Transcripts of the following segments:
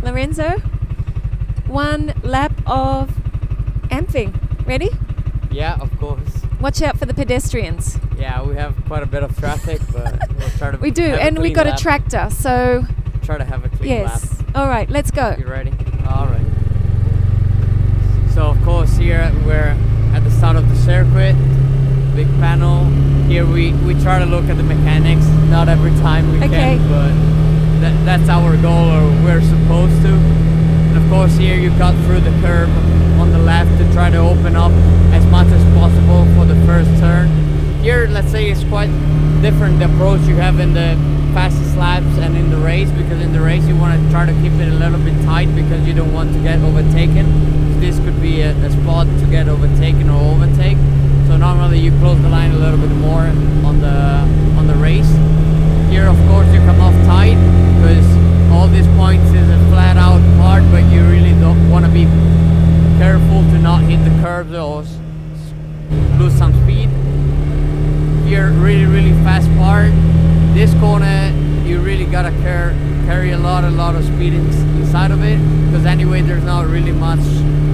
Lorenzo, 1 lap of Ampfing. Ready? Yeah, of course. Watch out for the pedestrians. Yeah, we have quite a bit of traffic, but we'll try to. We do, have and we got lap. a tractor, so. Try to have a clean lap. Yes. All right, let's go. You ready? All right. So of course here we're at the start of the circuit. Big panel. Here we try to look at the mechanics. Not every time we can, but that's our goal, or we're supposed to. And of course here you cut through the curb on the left to try to open up as much as possible for the first turn. Here, let's say, it's quite different the approach you have in the fastest laps and in the race, because in the race you want to try to keep it a little bit tight because you don't want to get overtaken. So this could be a spot to get overtaken or overtake. So normally you close the line a little bit more on the race. Here, of course, you come off tight because all these points is a flat out part, but you really don't want to be careful to not hit the curves or lose some speed. Here, really fast part. This corner, you really gotta carry a lot of speed inside of it, because anyway there's not really much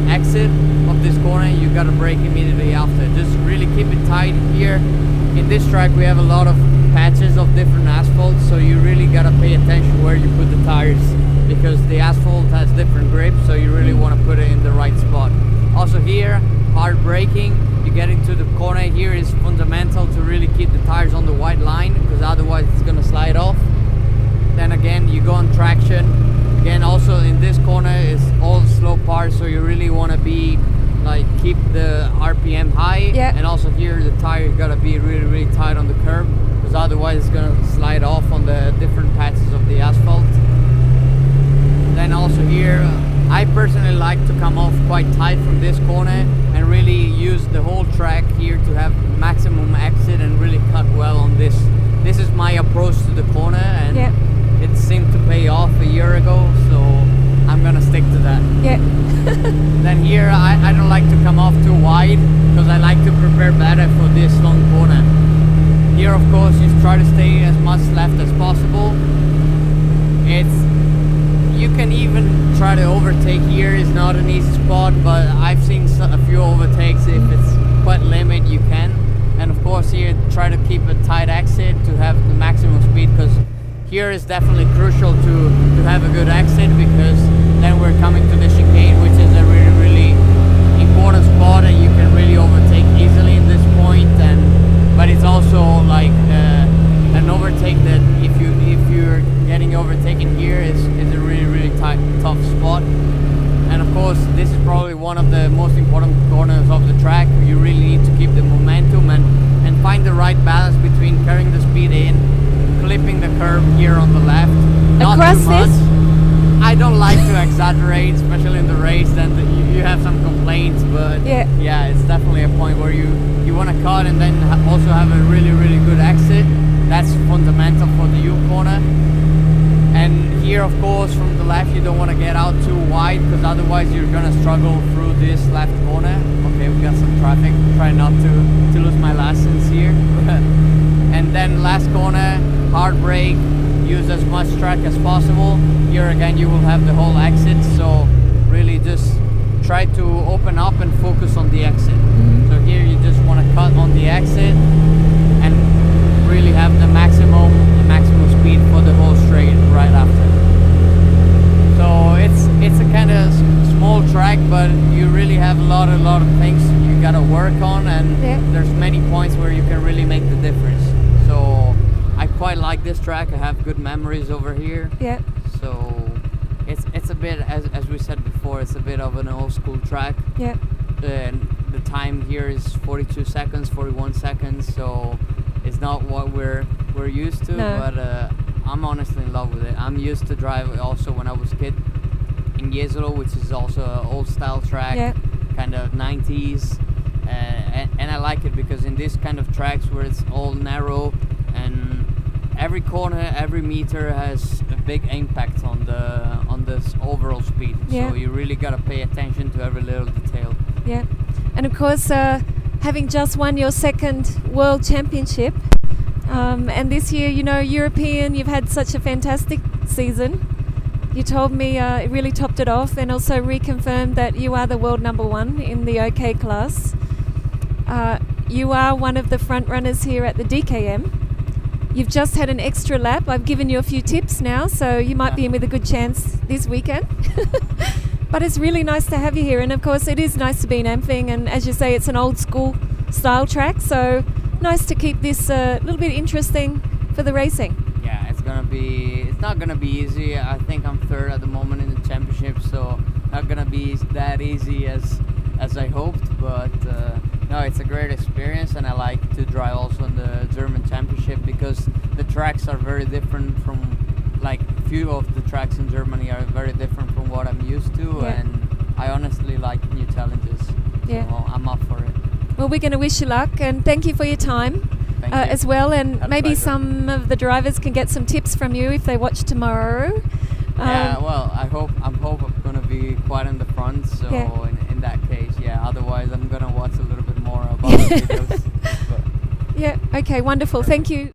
exit of this corner. You gotta brake immediately after. Just really keep it tight here. In this track we have a lot of patches of different asphalt, so you really gotta pay attention where you put the tires, because the asphalt has different grips, so you really want to put it in the right spot. Also here, hard braking. You get into the corner here is fundamental to really keep the tires on the white line, because otherwise it's going to slide off. Then again, you go on traction. Again, also in this corner is all slow parts, so you really want to be like keep the RPM high. Yeah. And also here the tire got to be really tight on the curb, because otherwise it's going to slide off on the different patches of the asphalt. Then also here, I personally like to come off quite tight from this corner and really use the whole track here to have maximum exit and really cut well on this. This is my approach to the corner, and it seemed to pay off a year ago, so I'm gonna stick to that. Yeah. Then here I don't like to come off too wide, because I like to prepare better for this long corner. Here of course you try to stay as much left as possible. You can even try to overtake here. It's not an easy spot, but I've seen a few overtakes. If it's quite limit, you can. And of course here, try to keep a tight exit to have the maximum speed, because here is definitely crucial to have a good exit, because then we're coming to the chicane, which is a really important spot, and you can really overtake easily in this point. But it's also like an overtake that if you're getting overtaken here is a really tough spot. And of course this is probably one of the most important corners of the track. You really need to keep the momentum and find the right balance between carrying the speed in, clipping the curve here on the left, not too much. I don't like to exaggerate, especially in the race, then you have some complaints, but yeah, it's definitely a point where you want to cut and then also have a really good exit. That's fundamental for the U corner. And here of course from the left you don't want to get out too wide, because otherwise you're gonna struggle through this left corner. Okay, we got some traffic. Try not to lose my license here. And then last corner, hard brake, use as much track as possible. Here again you will have the whole exit, so really just try to open up and focus on the exit. So here you just want to cut on the exit and really have the maximum speed for the whole straight right after. So it's a kind of small track, but you really have a lot of things you gotta work on, and there's many points where you can really make the difference. So I quite like this track. I have good memories over here. Yeah. So it's a bit, as we said before, it's a bit of an old school track. Yeah. And the time here is 42 seconds, 41 seconds. So it's not what we're used to, but I'm honestly in love with it. I'm used to drive also when I was a kid in Jesolo, which is also an old style track, kind of 90s, and I like it because in this kind of tracks where it's all narrow and every corner, every meter has a big impact on this overall speed. So you really gotta pay attention to every little detail. Yeah, and of course having just won your second World Championship, and this year, you know, European, you've had such a fantastic season. You told me it really topped it off, and also reconfirmed that you are the world number one in the OK class. You are one of the front runners here at the DKM. You've just had an extra lap. I've given you a few tips now, so you might be in with a good chance this weekend. But it's really nice to have you here, and of course it is nice to be in Ampfing, and as you say, it's an old school style track, so nice to keep this a little bit interesting for the racing. Yeah, it's not gonna be easy. I think I'm third at the moment in the championship, so not gonna be that easy as I hoped, but no, it's a great experience, and I like to drive also in the German Championship because the tracks are very different from, like, few of the tracks in Germany are very different from what I'm used to, and I honestly like new challenges, so I'm up for it. Well, we're going to wish you luck, and thank you for your time as well, and maybe some of the drivers can get some tips from you if they watch tomorrow. Yeah, well, I'm going to be quite in the front, so in that case, otherwise I'm going to watch a little bit more about the videos. Yeah, okay, wonderful. Thank you.